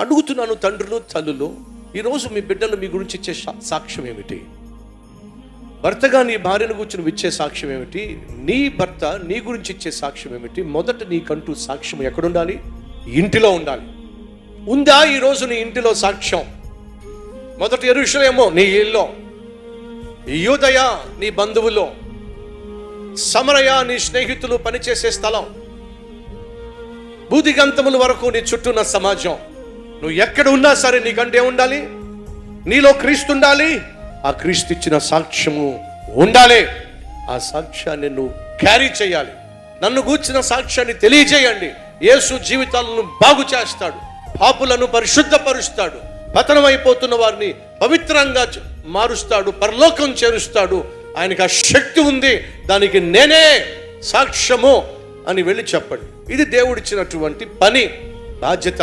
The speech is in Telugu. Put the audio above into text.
అడుగుతున్నాను తండ్రులు, తల్లులు, ఈరోజు మీ బిడ్డలు మీ గురించి ఇచ్చే సాక్ష్యం ఏమిటి? భర్తగా నీ భార్యను గురించి నువ్వు ఇచ్చే సాక్ష్యం ఏమిటి? నీ భర్త నీ గురించి ఇచ్చే సాక్ష్యం ఏమిటి? మొదట నీకంటూ సాక్ష్యం ఎక్కడుండాలి? ఇంటిలో ఉండాలి. ఉందా ఈరోజు నీ ఇంటిలో సాక్ష్యం? మొదటి యెరూషలేము నీ ఇల్లు, యూదయ నీ బంధువులు, సమరయ నీ స్నేహితులు పనిచేసే స్థలం, బూదిగంతముల వరకు నీ చుట్టూ ఉన్న సమాజం. నువ్వు ఎక్కడ ఉన్నా సరే నీకంటే ఉండాలి, నీలో క్రీస్తు ఉండాలి, ఆ క్రీస్తు ఇచ్చిన సాక్ష్యము ఉండాలి. ఆ సాక్ష్యాన్ని నువ్వు క్యారీ చేయాలి. నన్ను గూర్చిన సాక్ష్యాన్ని తెలియజేయండి. యేసు జీవితాలను బాగు చేస్తాడు, పాపులను పరిశుద్ధపరుస్తాడు, పతనమైపోతున్న వారిని పవిత్రంగా మారుస్తాడు, పరలోకం చేరుస్తాడు. ఆయనకు ఆ శక్తి ఉంది, దానికి నేనే సాక్ష్యము అని వెళ్ళి చెప్పండి. ఇది దేవుడిచ్చినటువంటి పని, బాధ్యత.